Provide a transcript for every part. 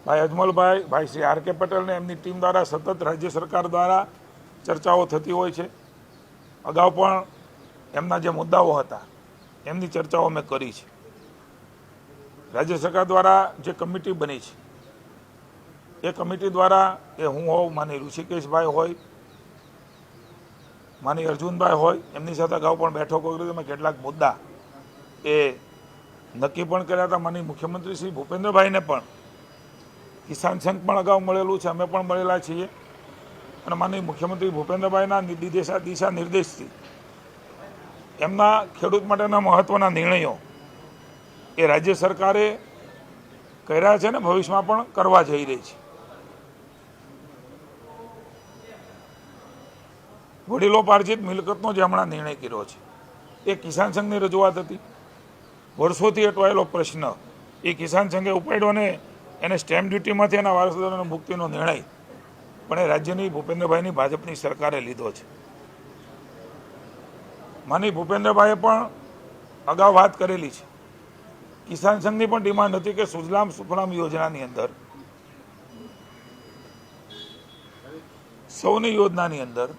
ભાઈ અજમલભાઈ, ભાઈ Shri R K Patel ને એમની ટીમ દ્વારા સતત રાજ્ય સરકાર દ્વારા ચર્ચાઓ થતી હોય છે. અગાઉ પણ એમના જે મુદ્દાઓ હતા એમની ચર્ચાઓ મેં કરી છે. રાજ્ય સરકાર દ્વારા જે કમિટી બની છે એ કમિટી દ્વારા એ હું હોઉં, માની ઋષિકેશભાઈ હોય, માની અર્જુનભાઈ હોય, એમની સાથે અગાઉ પણ બેઠકો કરી. મેં કેટલાક મુદ્દા એ નક્કી પણ કર્યા હતા. માની મુખ્યમંત્રી શ્રી ભૂપેન્દ્રભાઈને પણ કિસાન સંઘ પણ અગાઉ મળેલું છે, અમે પણ મળેલા છીએ. અને માનનીય મુખ્યમંત્રી ભૂપેન્દ્રભાઈના દિશા નિર્દેશથી એમના ખેડૂત માટેના મહત્વના નિર્ણયો એ રાજ્ય સરકારે કર્યા છે ને ભવિષ્યમાં પણ કરવા જઈ રહી છે. વડીલોપાર્જિત મિલકતનો જે હમણાં નિર્ણય કર્યો છે એ કિસાન સંઘની રજૂઆત હતી. વર્ષોથી અટવાયેલો પ્રશ્ન એ કિસાન સંઘે ઉપાડ્યો ને એને સ્ટેમ્પ ડ્યુટીમાંથી એના વારસદારોને મુક્તિનો નિર્ણય પણ એ રાજ્યની ભૂપેન્દ્રભાઈની ભાજપની સરકારે લીધો છે. માની ભૂપેન્દ્રભાઈએ પણ અગાઉ વાત કરેલી છે. કિસાન સંઘની પણ ડિમાન્ડ હતી કે સુજલામ સુફલામ યોજનાની અંદર, સૌની યોજનાની અંદર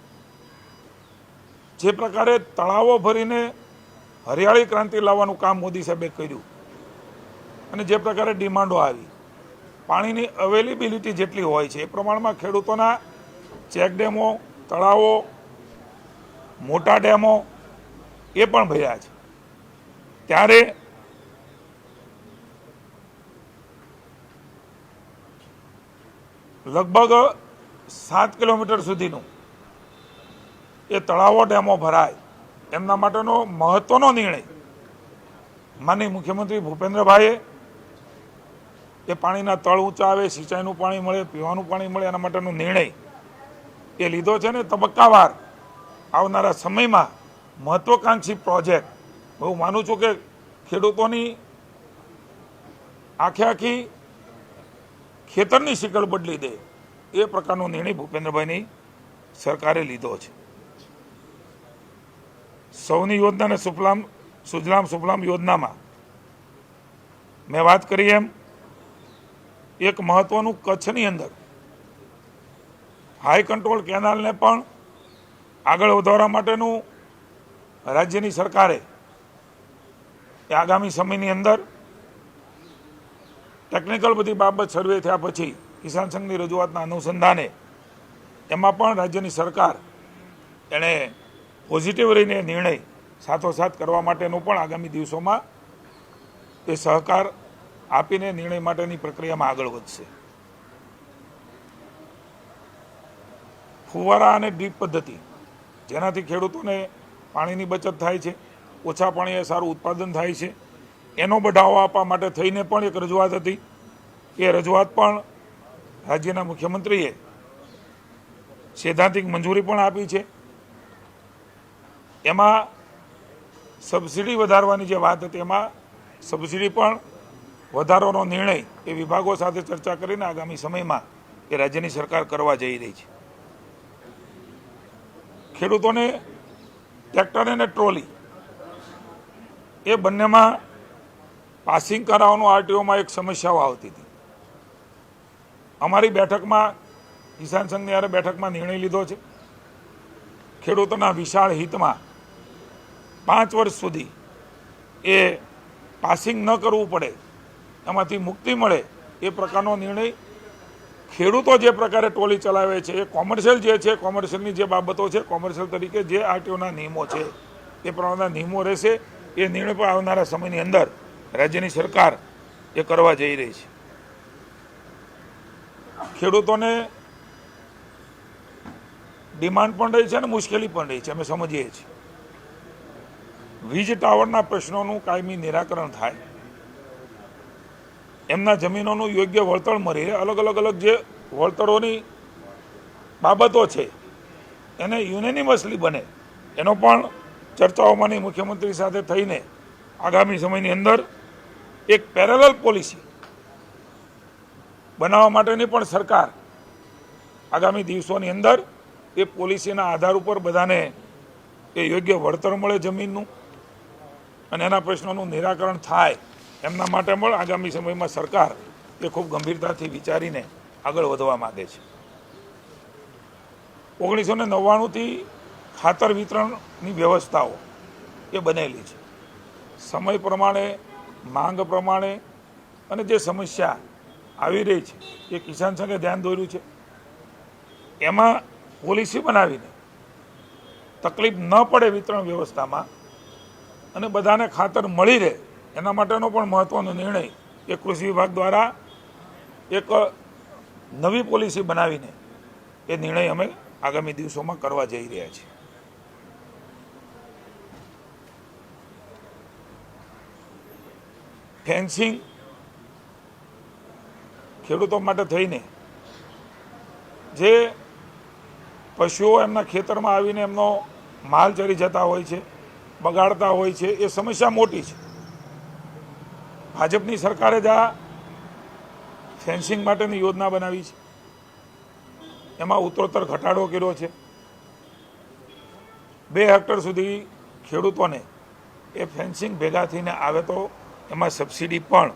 જે પ્રકારે તળાવો ભરીને હરિયાળી ક્રાંતિ લાવવાનું કામ મોદી સાહેબે કર્યું અને જે પ્રકારે ડિમાન્ડો આવી, પાણીની અવેલેબિલિટી જેટલી હોય છે એ પ્રમાણમાં ખેડૂતોના ચેક ડેમો, તળાવો, મોટા ડેમો એ પણ ભર્યા છે. ત્યારે લગભગ 7 કિલોમીટર સુધીનું એ તળાવો ડેમો ભરાય એમના માટેનો મહત્વનો નિર્ણય માનનીય મુખ્યમંત્રી ભૂપેન્દ્રભાઈએ એ પાણીના તળ ઊંચા આવે, સિંચાઈનું પાણી મળે, પીવાનું પાણી મળે એના માટેનો નિર્ણય એ લીધો છે ને તબક્કાવાર આવનારા સમયમાં મહત્વાકાંક્ષી પ્રોજેક્ટ હું માનું છું કે ખેડૂતોની આખી ખેતરની શિકલ બદલી દે એ પ્રકારનો નિર્ણય ભૂપેન્દ્રભાઈની સરકારે લીધો છે. સૌની યોજના અને સુજલામ સુફલામ યોજનામાં મેં વાત કરી એમ એક મહત્વનું કચ્છની અંદર હાઈ કંટ્રોલ કેનાલને પણ આગળ વધારવા માટેનું રાજ્યની સરકારે એ આગામી સમયની અંદર ટેકનિકલ બધી બાબત સર્વે થયા પછી કિસાન સંઘની રજૂઆતના અનુસંધાને એમાં પણ રાજ્યની સરકાર એણે પોઝિટિવ રહીને નિર્ણય સાથોસાથ કરવા માટેનું પણ આગામી દિવસોમાં એ સહકાર આપીને નિર્ણય માટેની પ્રક્રિયામાં આગળ વધશે. ફુવારા અને ડ્રીપ પદ્ધતિ જેનાથી ખેડૂતોને પાણીની બચત થાય છે, ઓછા પાણીએ સારું ઉત્પાદન થાય છે, એનો બઢાવો આપવા માટે થઈને પણ એક રજૂઆત હતી. એ રજૂઆત પણ રાજ્યના મુખ્યમંત્રીએ સૈદ્ધાંતિક મંજૂરી પણ આપી છે. એમાં સબસિડી વધારવાની જે વાત હતી એમાં સબસિડી પણ વધારવાનો નિર્ણય એ વિભાગો સાથે ચર્ચા કરીને આગામી સમયમાં એ રાજ્યની સરકાર કરવા જઈ રહી છે. ખેડૂતોને ટ્રેક્ટર અને ટ્રોલી એ બંનેમાં પાસિંગ કરાવવાનું આરટીઓમાં એક સમસ્યાઓ આવતી હતી. અમારી બેઠકમાં કિસાન સંઘની હારે બેઠકમાં નિર્ણય લીધો છે ખેડૂતોના વિશાળ હિતમાં 5 વર્ષ સુધી એ પાસિંગ ન કરવું પડે, એમાંથી મુક્તિ મળે એ પ્રકારનો નિર્ણય. ખેડૂતો જે પ્રકારે ટ્રોલી ચલાવે છે એ કોમર્શિયલ જે છે, કોમર્શિયલની જે બાબતો છે, કોમર્શિયલ તરીકે જે આરટીઓના નિયમો છે એ પ્રમાણેના નિયમો રહેશે. એ નિર્ણય પણ આવનારા સમયની અંદર રાજ્યની સરકાર એ કરવા જઈ રહી છે. ખેડૂતોને ડિમાન્ડ પણ રહી છે અને મુશ્કેલી પણ રહી છે, અમે સમજીએ છીએ. વીજ ટાવરના પ્રશ્નોનું કાયમી નિરાકરણ થાય, એમના જમીનોનું યોગ્ય વળતર મળી રહે, અલગ જે વળતરોની બાબતો છે એને યુનેનિમસલી બને, એનો પણ ચર્ચાઓમાંની મુખ્યમંત્રી સાથે થઈને આગામી સમયની અંદર એક પેરેલલ પોલિસી બનાવવા માટેની પણ સરકાર આગામી દિવસોની અંદર એ પોલિસીના આધાર ઉપર બધાને એ યોગ્ય વળતર મળે જમીનનું અને એના પ્રશ્નોનું નિરાકરણ થાય એમના માટે પણ આગામી સમયમાં સરકાર એ ખૂબ ગંભીરતાથી વિચારીને આગળ વધવા માગે છે. 1999થી ખાતર વિતરણની વ્યવસ્થાઓ એ બનેલી છે. સમય પ્રમાણે, માંગ પ્રમાણે અને જે સમસ્યા આવી રહી છે એ કિસાન સંઘે ધ્યાન દોર્યું છે. એમાં પોલિસી બનાવીને તકલીફ ન પડે વિતરણ વ્યવસ્થામાં અને બધાને ખાતર મળી રહે એના માટેનો પણ મહત્વનો નિર્ણય એ કૃષિ વિભાગ દ્વારા એક નવી પોલિસી બનાવીને એ નિર્ણય અમે આગામી દિવસોમાં કરવા જઈ રહ્યા છીએ. ફેન્સિંગ ખેડૂતો માટે થઈને જે પશુઓ એમના ખેતરમાં આવીને એમનો માલ ચરી જતા હોય છે, બગાડતા હોય છે, એ સમસ્યા મોટી છે. ભાજપની સરકારે જ આ ફેન્સિંગ માટેની યોજના બનાવી છે. એમાં ઉત્તરોત્તર ઘટાડો કર્યો છે. 2 હેક્ટર સુધી ખેડૂતોને એ ફેન્સિંગ ભેગા થઈને આવે તો એમાં સબસિડી પણ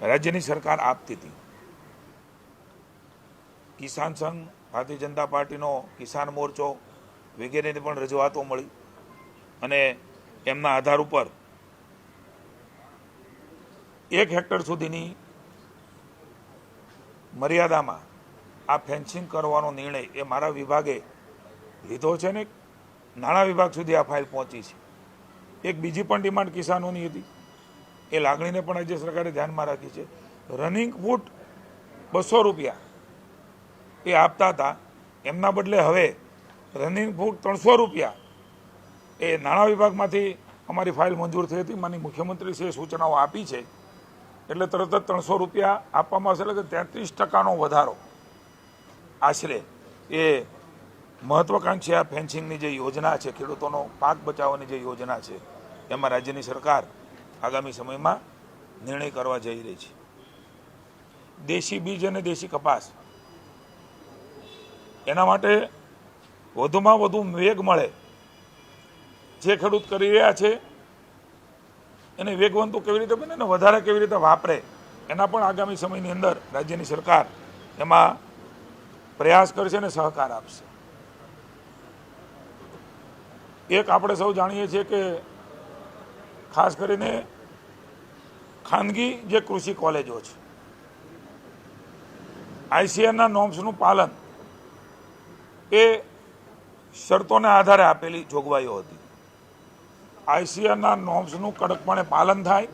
રાજ્યની સરકાર આપતી હતી. કિસાન સંઘ, ભારતીય જનતા પાર્ટીનો કિસાન મોરચો વગેરેની પણ રજૂઆતો મળી અને એમના આધાર ઉપર 1 હેક્ટર સુધીની મર્યાદામાં આ ફેન્સિંગ કરવાનો નિર્ણય એ મારા વિભાગે લીધો છે ને નાણાં વિભાગ સુધી આ ફાઇલ પહોંચી છે. એક બીજી પણ ડિમાન્ડ કિસાનોની હતી, એ લાગણીને પણ રાજ્ય સરકારે ધ્યાનમાં રાખી છે. રનિંગ ફૂટ 200 રૂપિયા એ આપતા હતા, એમના બદલે હવે રનિંગ ફૂટ 300 રૂપિયા એ નાણાં વિભાગમાંથી અમારી ફાઇલ મંજૂર થઈ હતી. માનનીય મુખ્યમંત્રીશ્રીએ સૂચનાઓ આપી છે એટલે તરત જ 300 રૂપિયા આપવામાં આવશે. એટલે કે 33% વધારો આશરે એ મહત્વાકાંક્ષી આ ફેન્સિંગની જે યોજના છે, ખેડૂતોનો પાક બચાવવાની જે યોજના છે, એમાં રાજ્યની સરકાર આગામી સમયમાં નિર્ણય કરવા જઈ રહી છે. દેશી બીજ અને દેશી કપાસ એના માટે વધુમાં વધુ વેગ મળે, જે ખેડૂત કરી રહ્યા છે એને વેગવંતુ કેવી રીતે બને અને વધારે કેવી રીતે વાપરે એના પણ આગામી સમયની અંદર રાજ્યની સરકાર એમાં પ્રયાસ કરશે અને સહકાર આપશે. એક આપણે સૌ જાણીએ છીએ કે ખાસ કરીને ખાનગી જે કૃષિ કોલેજો છે, ICARના નોર્મ્સનું પાલન એ શરતોને આધારે આપેલી જોગવાઈઓ હતી. ICARના નોર્મ્સનું કડકપણે પાલન થાય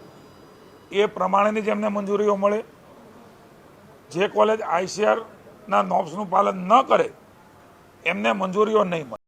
એ પ્રમાણેની જેમને મંજૂરીઓ મળે. જે કોલેજ ICARના નોર્મ્સનું પાલન ન કરે એમને મંજૂરીઓ નહીં મળે.